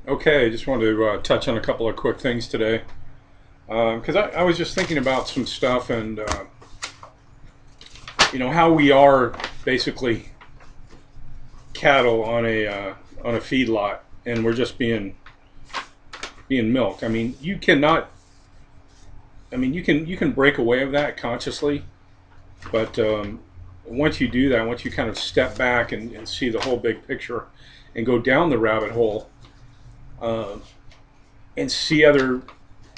Okay, I just wanted to touch on a couple of quick things today because I was just thinking about some stuff and how we are basically cattle on a feedlot and we're just being milked. I mean, you cannot. I mean, you can break away of that consciously, but once you do that, once you kind of step back and see the whole big picture and go down the rabbit hole uh, and see other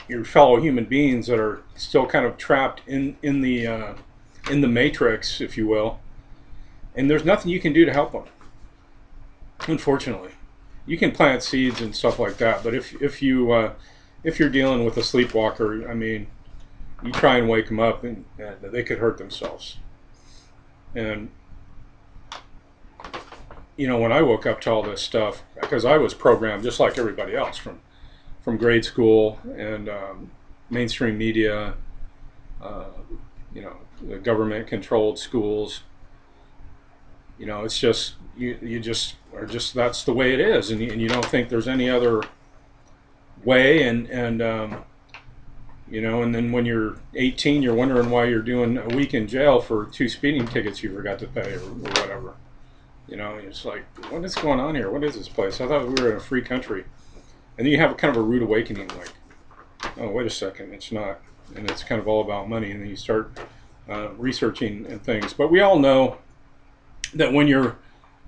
your fellow human beings that are still kind of trapped in the matrix, if you will, and there's nothing you can do to help them. Unfortunately, you can plant seeds and stuff like that, but if you're dealing with a sleepwalker, I mean, you try and wake them up, and they could hurt themselves. And when I woke up to all this stuff, because I was programmed just like everybody else from grade school and mainstream media, uh, the government controlled schools. It's just you just are just that's the way it is, and you don't think there's any other way. And then when you're 18, you're wondering why you're doing a week in jail for two speeding tickets you forgot to pay or whatever. It's like, what is going on here? What is this place? I thought we were in a free country. And then you have kind of a rude awakening, like, oh, wait a second, it's not. And it's kind of all about money. And then you start researching and things. But we all know that when you're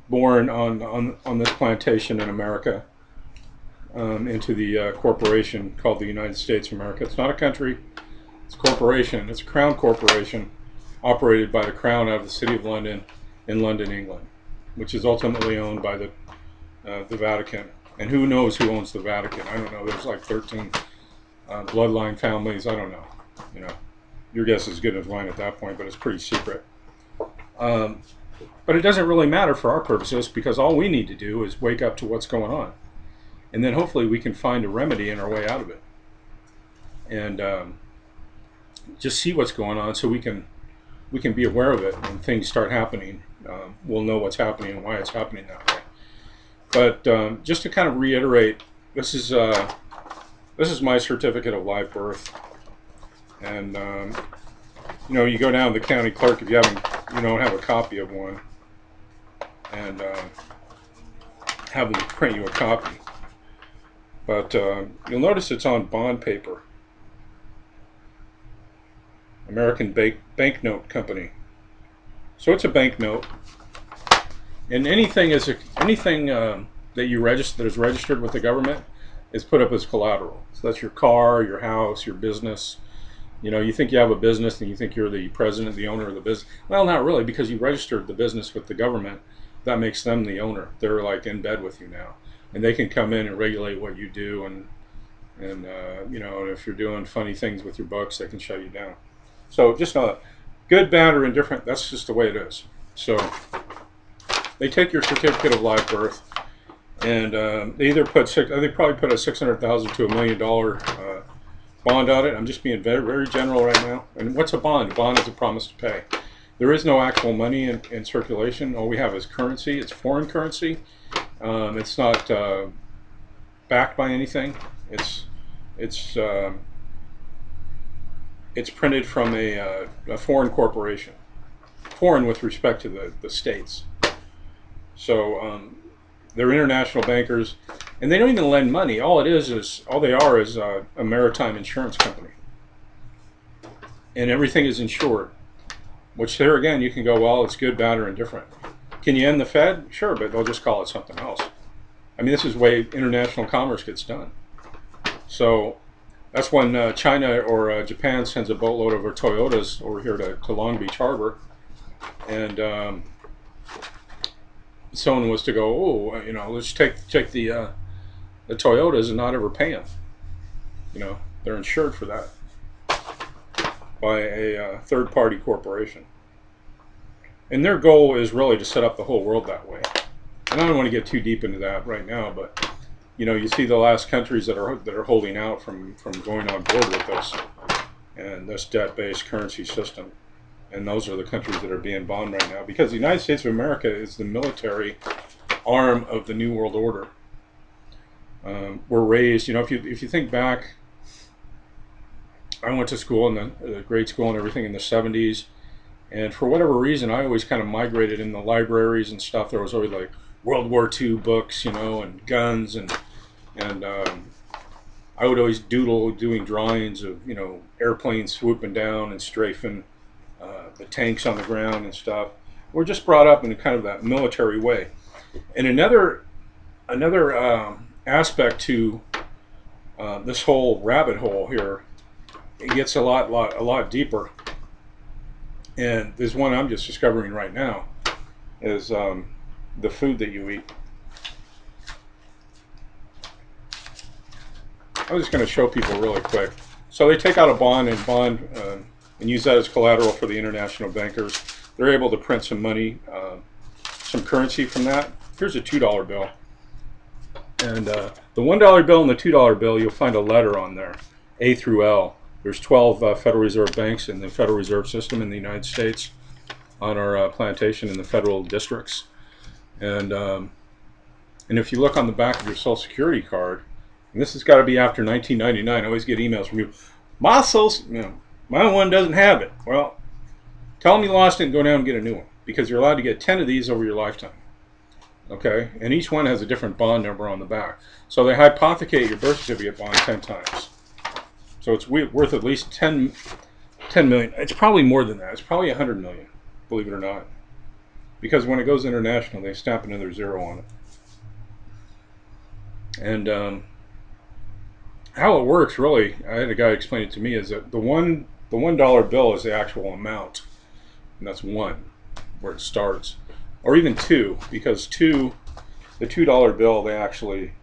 born on this plantation in America, into the corporation called the United States of America, it's not a country, it's a corporation. It's a crown corporation operated by the crown out of the city of London in London, England, which is ultimately owned by the Vatican. And who knows who owns the Vatican? I don't know. There's like 13 bloodline families. I don't know. You know, your guess is as good as mine at that point, but it's pretty secret. Um, but it doesn't really matter for our purposes because all we need to do is wake up to what's going on, and then hopefully we can find a remedy in our way out of it, and just see what's going on so we can be aware of it when things start happening. We'll know what's happening and why it's happening that way. But just to kind of reiterate, this is my certificate of live birth, and you go down to the county clerk if you don't have a copy of one, and have them print you a copy. But you'll notice it's on bond paper, American Banknote Company. So it's a banknote, and anything that you register that is registered with the government is put up as collateral. So that's your car, your house, your business. You think you have a business and you think you're the president, the owner of the business. Well, not really, because you registered the business with the government. That makes them the owner. They're like in bed with you now, and they can come in and regulate what you do. And if you're doing funny things with your books, they can shut you down. So just good, bad, or indifferent. That's just the way it is. So they take your certificate of live birth, and they probably put a $600,000 to $1 million bond on it. I'm just being very, very general right now. And what's a bond? A bond is a promise to pay. There is no actual money in circulation. All we have is currency. It's foreign currency. It's not backed by anything. It's it's printed from a foreign corporation, foreign with respect to the states. So they're international bankers, and they don't even lend money. All they are is a maritime insurance company, and everything is insured. Which there again, you can go, well, it's good, bad, or indifferent. Can you end the Fed? Sure, but they'll just call it something else. I mean, this is the way international commerce gets done. So that's when China or Japan sends a boatload of our Toyotas over here to Long Beach Harbor, and someone was to go, oh, let's take the Toyotas and not ever pay them. They're insured for that by a third-party corporation, and their goal is really to set up the whole world that way. And I don't want to get too deep into that right now, but you see the last countries that are holding out from going on board with us and this debt-based currency system. And those are the countries that are being bombed right now because the United States of America is the military arm of the New World Order. were raised. You know, if you think back, I went to school in the grade school and everything in the 70s, and for whatever reason, I always kind of migrated in the libraries and stuff. There was always like World War II books, you know, and guns, and I would always doodle doing drawings of, you know, airplanes swooping down and strafing the tanks on the ground and stuff. We're just brought up in kind of that military way. And another aspect to this whole rabbit hole here, it gets a lot deeper. And there's one I'm just discovering right now, is the food that you eat. I'm just going to show people really quick. So they take out a bond and use that as collateral for the international bankers. They're able to print some money, some currency from that. Here's a $2 bill. And the $1 bill and the $2 bill, you'll find a letter on there, A through L. There's 12 Federal Reserve banks in the Federal Reserve System in the United States on our plantation in the federal districts. And if you look on the back of your Social Security card, and this has got to be after 1999. I always get emails from you. My one doesn't have it. Well, tell them you lost it and go down and get a new one, because you're allowed to get 10 of these over your lifetime. Okay, and each one has a different bond number on the back. So they hypothecate your birth certificate bond 10 times. So it's worth at least 10 million. It's probably more than that. It's probably 100 million, believe it or not. Because when it goes international, they stamp another zero on it. And how it works, really, I had a guy explain it to me, is that the $1 bill is the actual amount, and that's one, where it starts, or even two, because the $2 bill, they actually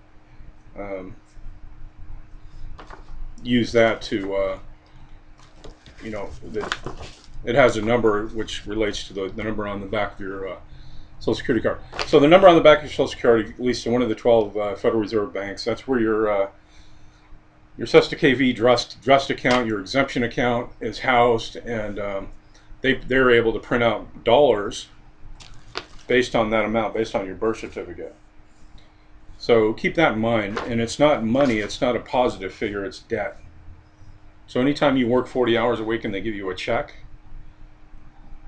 use that to, you know, it has a number which relates to the number on the back of your Social Security card. So the number on the back of your Social Security, at least in one of the 12 Federal Reserve banks, that's where your SESTA KV trust account, your exemption account is housed, and they're able to print out dollars based on that amount, based on your birth certificate. So keep that in mind. And it's not money, it's not a positive figure, it's debt. So anytime you work 40 hours a week and they give you a check,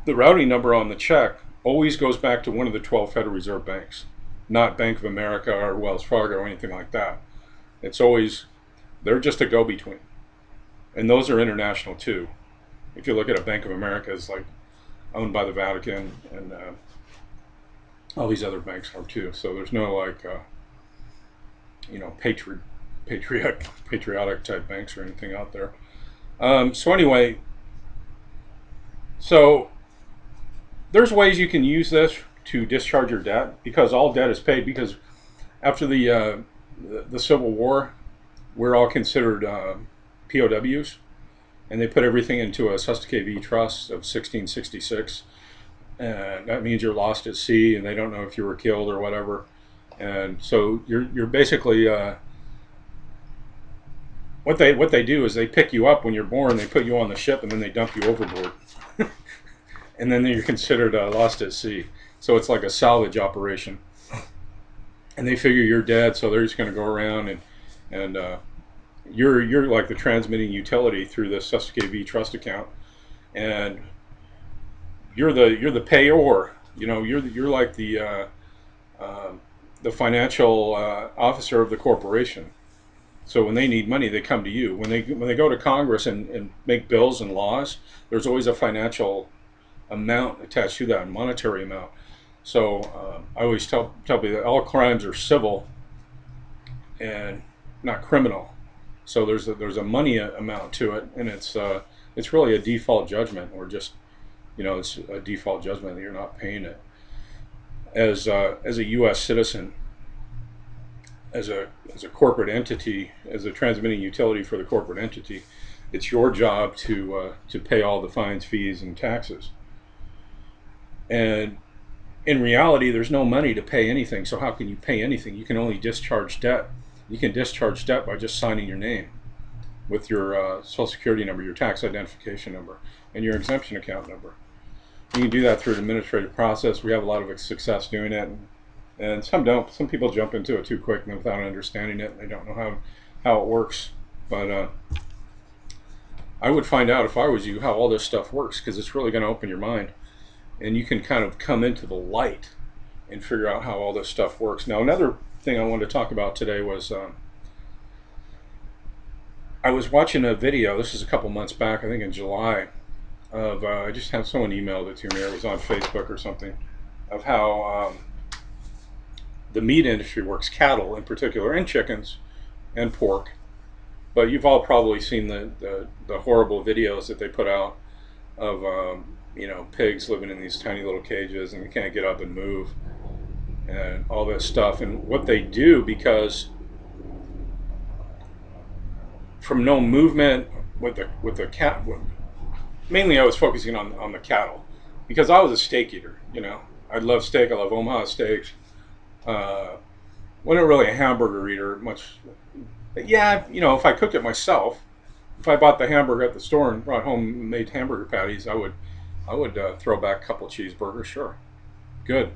the routing number on the check always goes back to one of the 12 Federal Reserve banks, not Bank of America or Wells Fargo or anything like that. It's always, they're just a go-between. And those are international too. If you look at a Bank of America, it's like owned by the Vatican, and all these other banks are too. So there's no like, you know, patriotic type banks or anything out there. So anyway, so there's ways you can use this to discharge your debt, because all debt is paid. Because after the Civil War, we're all considered POWs, and they put everything into a SESTA KV trust of 1666, and that means you're lost at sea, and they don't know if you were killed or whatever. And so you're basically what they do is they pick you up when you're born, they put you on the ship, and then they dump you overboard, and then you're considered lost at sea. So it's like a salvage operation, and they figure you're dead, so they're just going to go around and you're like the transmitting utility through the SESTA KV trust account, and you're the payor. You know, you're like the financial officer of the corporation. So when they need money, they come to you. When they go to Congress and make bills and laws, there's always a financial amount attached to that, a monetary amount. So I always tell people that all crimes are civil and not criminal. So there's a money amount to it, and it's really a default judgment, or just, you know, it's a default judgment that you're not paying it. As a U.S. citizen, as a corporate entity, as a transmitting utility for the corporate entity, it's your job to pay all the fines, fees, and taxes. And in reality, there's no money to pay anything. So how can you pay anything? You can only discharge debt. You can discharge debt by just signing your name with your Social Security number, your tax identification number, and your exemption account number. You can do that through an administrative process. We have a lot of success doing it. and some don't. Some people jump into it too quick without understanding it. They don't know how it works. But I would find out if I was you how all this stuff works, because it's really going to open your mind, and you can kind of come into the light and figure out how all this stuff works. Now, another thing I wanted to talk about today was I was watching a video. This is a couple months back, I think in July, of I just had someone emailed it to me, or it was on Facebook or something, of how the meat industry works, cattle in particular, and chickens and pork. But you've all probably seen the horrible videos that they put out of pigs living in these tiny little cages and they can't get up and move and all this stuff. And what they do, because from no movement with the cat, mainly I was focusing on the cattle, because I was a steak eater. I love steak. I love Omaha steaks. Wasn't really a hamburger eater much. But yeah, if I cooked it myself, if I bought the hamburger at the store and brought home made hamburger patties, I would throw back a couple cheeseburgers. Sure, good.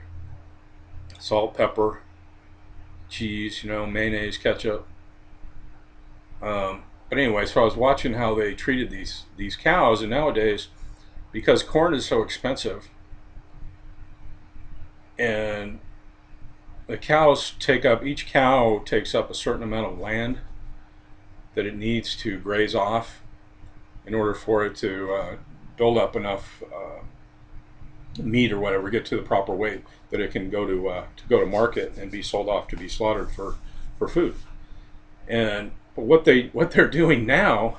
Salt, pepper, cheese, mayonnaise, ketchup. But anyway, so I was watching how they treated these cows, and nowadays, because corn is so expensive, and the cows each cow takes up a certain amount of land that it needs to graze off in order for it to build up enough meat or whatever, get to the proper weight that it can go to market and be sold off to be slaughtered for food. And what they're doing now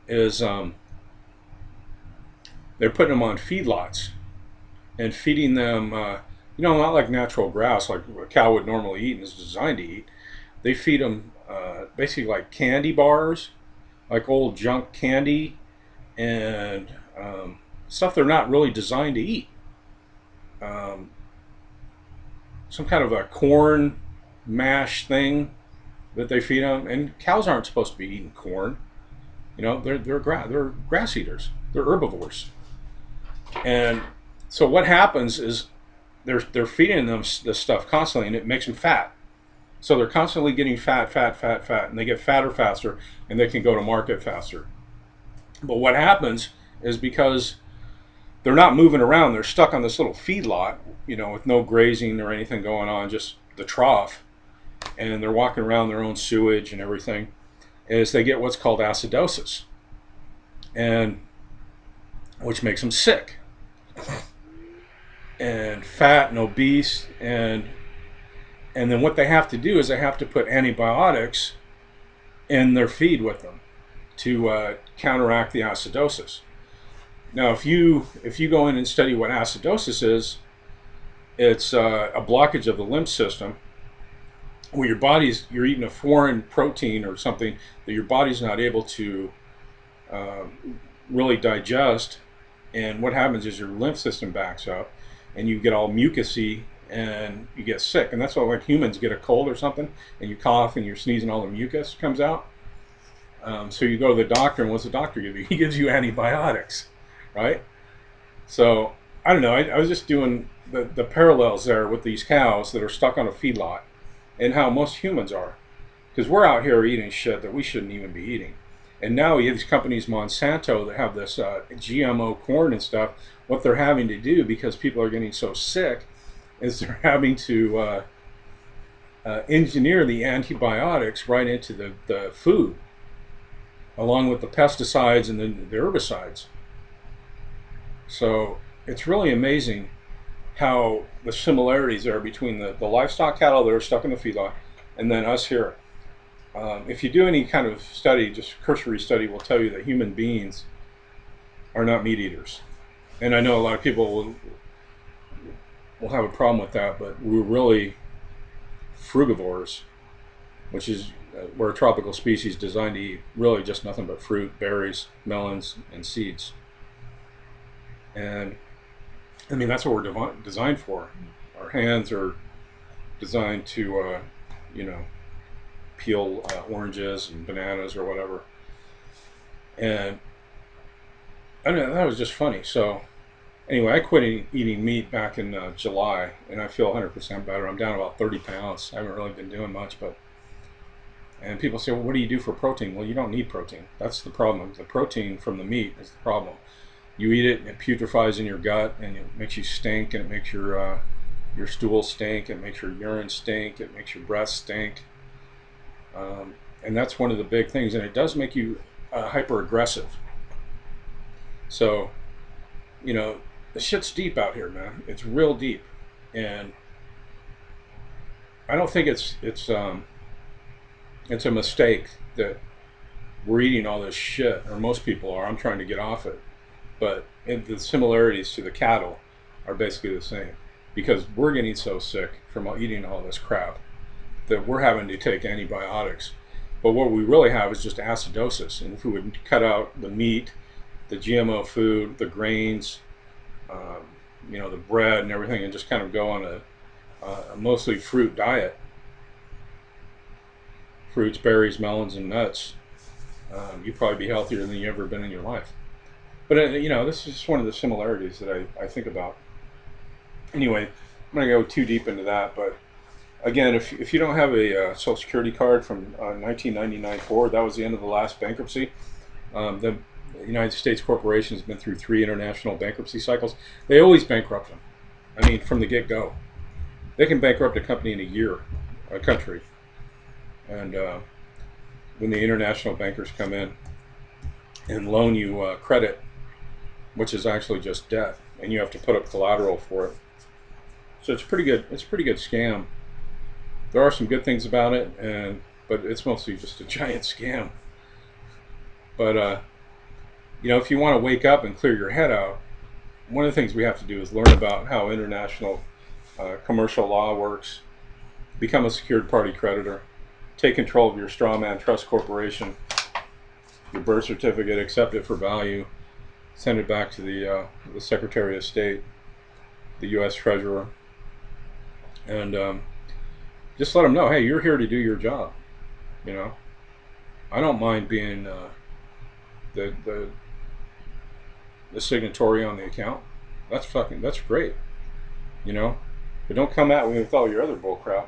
is they're putting them on feedlots and feeding them, not like natural grass like a cow would normally eat and is designed to eat. They feed them basically like candy bars, like old junk candy, and stuff they're not really designed to eat. Some kind of a corn mash thing that they feed them, and cows aren't supposed to be eating corn. They're grass eaters. They're herbivores, and so what happens is they're feeding them this stuff constantly, and it makes them fat. So they're constantly getting fat, and they get fatter faster, and they can go to market faster. But what happens is, because they're not moving around, they're stuck on this little feedlot, with no grazing or anything going on, just the trough, and they're walking around their own sewage and everything, is they get what's called acidosis, and which makes them sick and fat and obese, and then what they have to do is they have to put antibiotics in their feed with them to counteract the acidosis. Now, if you go in and study what acidosis is, it's a blockage of the lymph system, where you're eating a foreign protein or something that your body's not able to really digest, and what happens is your lymph system backs up, and you get all mucousy, and you get sick. And that's why, like, humans get a cold or something, and you cough and you're sneezing, all the mucus comes out. So you go to the doctor, and what's the doctor give you? He gives you antibiotics, right? So I don't know. I was just doing the parallels there with these cows that are stuck on a feedlot, and how most humans are, because we're out here eating shit that we shouldn't even be eating. And now you have these companies, Monsanto, that have this GMO corn and stuff. What they're having to do, because people are getting so sick, is they're having to engineer the antibiotics right into the food, along with the pesticides and the herbicides. So it's really amazing how the similarities are between the livestock cattle that are stuck in the feedlot and then us here. If you do any kind of study, just cursory study, will tell you that human beings are not meat eaters. And I know a lot of people will have a problem with that, but we're really frugivores, which is we're a tropical species designed to eat really just nothing but fruit, berries, melons, and seeds. And I mean, that's what we're designed for. Our hands are designed to, peel oranges and bananas or whatever. And I don't know, that was just funny. So Anyway, I quit eating meat back in July, and I feel 100% better. I'm down about 30 pounds. I haven't really been doing much, but and people say, well, what do you do for protein? Well, you don't need protein. That's the problem. The protein from the meat is the problem. You eat it, and it putrefies in your gut, and it makes you stink, and it makes your stool stink, it makes your urine stink, it makes your breath stink, and that's one of the big things. And it does make you hyper aggressive. So, you know, the shit's deep out here, man. It's real deep, and I don't think it's a mistake that we're eating all this shit, or most people are. I'm trying to get off it, but the similarities to the cattle are basically the same, because we're getting so sick from eating all this crap that we're having to take antibiotics. But what we really have is just acidosis, and if we would cut out the meat, the GMO food, the grains, the bread and everything, and just kind of go on a mostly fruit diet, fruits, berries, melons, and nuts, you'd probably be healthier than you've ever been in your life. But this is just one of the similarities that I think about. Anyway, I'm going to go too deep into that, but again, if you don't have a Social Security card from 1999 forward, that was the end of the last bankruptcy. The United States corporation has been through 3 international bankruptcy cycles. They always bankrupt them. I mean, from the get-go. They can bankrupt a company in a year, a country. And when the international bankers come in and loan you credit, which is actually just debt, and you have to put up collateral for it. So it's pretty good. It's a pretty good scam. There are some good things about it, but it's mostly just a giant scam. But if you want to wake up and clear your head out, one of the things we have to do is learn about how international commercial law works, become a secured party creditor, take control of your straw man trust corporation, your birth certificate, accept it for value, send it back to the Secretary of State, the U.S. Treasurer, and just let them know, hey, you're here to do your job. I don't mind being the signatory on the account. That's great. But don't come at me with all your other bullcrap.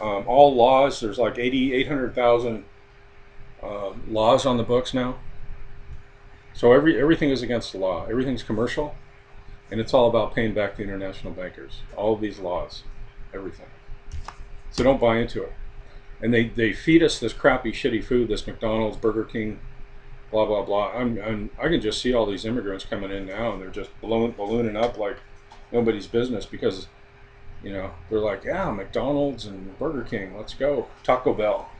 All laws, there's like 800,000 laws on the books now. So everything is against the law. Everything's commercial, and it's all about paying back the international bankers. All of these laws, everything. So don't buy into it. And they feed us this crappy, shitty food, this McDonald's, Burger King, blah blah blah. I can just see all these immigrants coming in now, and they're just ballooning up like nobody's business, because they're like, yeah, McDonald's and Burger King, let's go. Taco Bell,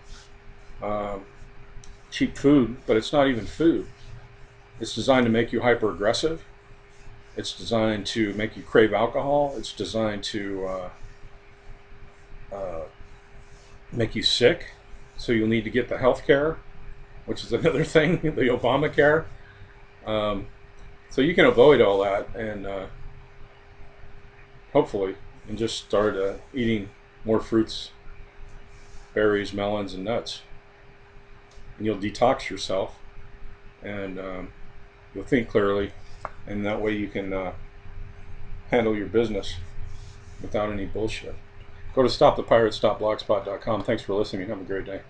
cheap food, but it's not even food. It's designed to make you hyper aggressive. It's designed to make you crave alcohol. It's designed to make you sick, so you'll need to get the health care, which is another thing, the Obamacare. So you can avoid all that, and hopefully, and just start eating more fruits, berries, melons, and nuts. And you'll detox yourself, and you'll think clearly, and that way you can handle your business without any bullshit. Go to stopthepiratesstopblogspot.com. Thanks for listening. Have a great day.